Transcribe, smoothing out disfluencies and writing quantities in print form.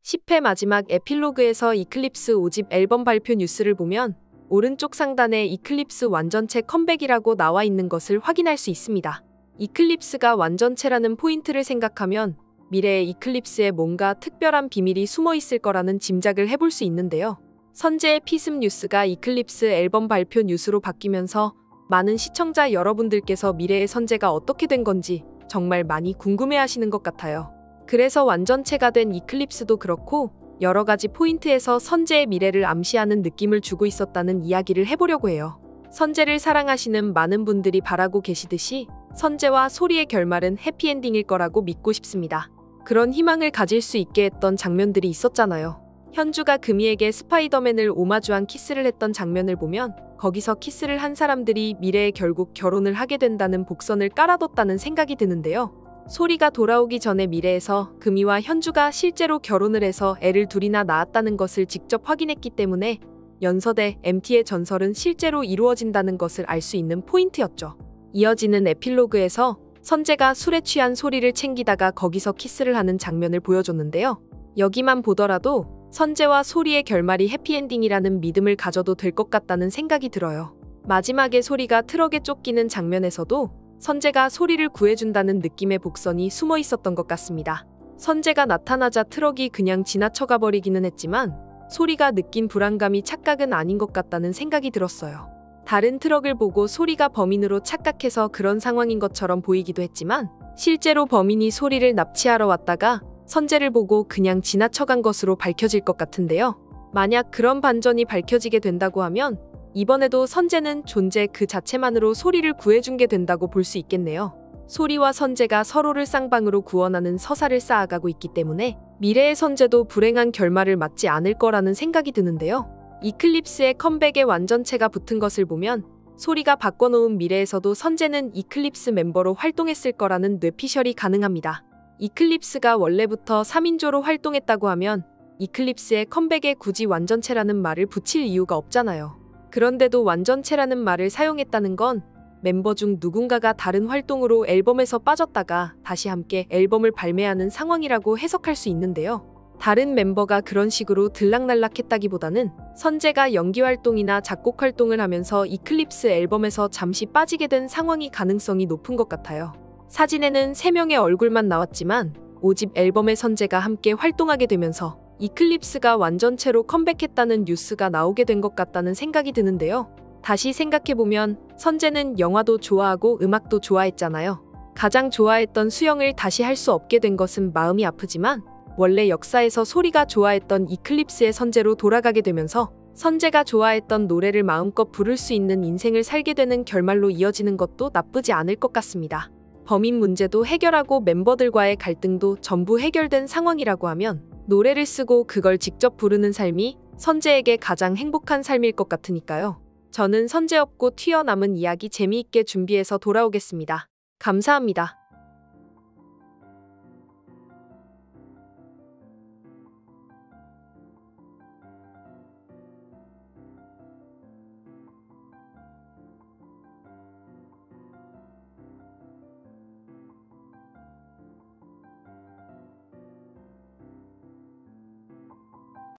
10회 마지막 에필로그에서 이클립스 5집 앨범 발표 뉴스를 보면 오른쪽 상단에 이클립스 완전체 컴백이라고 나와 있는 것을 확인할 수 있습니다. 이클립스가 완전체라는 포인트를 생각하면 미래의 이클립스에 뭔가 특별한 비밀이 숨어 있을 거라는 짐작을 해볼 수 있는데요. 선재의 피습 뉴스가 이클립스 앨범 발표 뉴스로 바뀌면서 많은 시청자 여러분들께서 미래의 선재가 어떻게 된 건지 정말 많이 궁금해하시는 것 같아요. 그래서 완전체가 된 이클립스도 그렇고 여러 가지 포인트에서 선재의 미래를 암시하는 느낌을 주고 있었다는 이야기를 해보려고 해요. 선재를 사랑하시는 많은 분들이 바라고 계시듯이 선재와 소리의 결말은 해피엔딩일 거라고 믿고 싶습니다. 그런 희망을 가질 수 있게 했던 장면들이 있었잖아요. 현주가 금이에게 스파이더맨을 오마주한 키스를 했던 장면을 보면 거기서 키스를 한 사람들이 미래에 결국 결혼을 하게 된다는 복선을 깔아뒀다는 생각이 드는데요. 소리가 돌아오기 전에 미래에서 금이와 현주가 실제로 결혼을 해서 애를 둘이나 낳았다는 것을 직접 확인했기 때문에 연서대 MT의 전설은 실제로 이루어진다는 것을 알 수 있는 포인트였죠. 이어지는 에필로그에서 선재가 술에 취한 소리를 챙기다가 거기서 키스를 하는 장면을 보여줬는데요. 여기만 보더라도 선재와 소리의 결말이 해피엔딩이라는 믿음을 가져도 될 것 같다는 생각이 들어요. 마지막에 소리가 트럭에 쫓기는 장면에서도 선재가 소리를 구해준다는 느낌의 복선이 숨어 있었던 것 같습니다. 선재가 나타나자 트럭이 그냥 지나쳐가 버리기는 했지만 소리가 느낀 불안감이 착각은 아닌 것 같다는 생각이 들었어요. 다른 트럭을 보고 소리가 범인으로 착각해서 그런 상황인 것처럼 보이기도 했지만 실제로 범인이 소리를 납치하러 왔다가 선재를 보고 그냥 지나쳐간 것으로 밝혀질 것 같은데요. 만약 그런 반전이 밝혀지게 된다고 하면 이번에도 선재는 존재 그 자체만으로 소리를 구해준 게 된다고 볼 수 있겠네요. 소리와 선재가 서로를 쌍방으로 구원하는 서사를 쌓아가고 있기 때문에 미래의 선재도 불행한 결말을 맞지 않을 거라는 생각이 드는데요. 이클립스의 컴백에 완전체가 붙은 것을 보면 소리가 바꿔놓은 미래에서도 선재는 이클립스 멤버로 활동했을 거라는 뇌피셜이 가능합니다. 이클립스가 원래부터 3인조로 활동했다고 하면 이클립스의 컴백에 굳이 완전체라는 말을 붙일 이유가 없잖아요. 그런데도 완전체라는 말을 사용했다는 건 멤버 중 누군가가 다른 활동으로 앨범에서 빠졌다가 다시 함께 앨범을 발매하는 상황이라고 해석할 수 있는데요. 다른 멤버가 그런 식으로 들락날락했다기보다는 선재가 연기활동이나 작곡활동을 하면서 이클립스 앨범에서 잠시 빠지게 된 상황이 가능성이 높은 것 같아요. 사진에는 3명의 얼굴만 나왔지만 5집 앨범의 선재가 함께 활동하게 되면서 이클립스가 완전체로 컴백했다는 뉴스가 나오게 된 것 같다는 생각이 드는데요. 다시 생각해보면 선재는 영화도 좋아하고 음악도 좋아했잖아요. 가장 좋아했던 수영을 다시 할 수 없게 된 것은 마음이 아프지만 원래 역사에서 소리가 좋아했던 이클립스의 선재로 돌아가게 되면서 선재가 좋아했던 노래를 마음껏 부를 수 있는 인생을 살게 되는 결말로 이어지는 것도 나쁘지 않을 것 같습니다. 범인 문제도 해결하고 멤버들과의 갈등도 전부 해결된 상황이라고 하면 노래를 쓰고 그걸 직접 부르는 삶이 선재에게 가장 행복한 삶일 것 같으니까요. 저는 선재 없고 튀어남은 이야기 재미있게 준비해서 돌아오겠습니다. 감사합니다.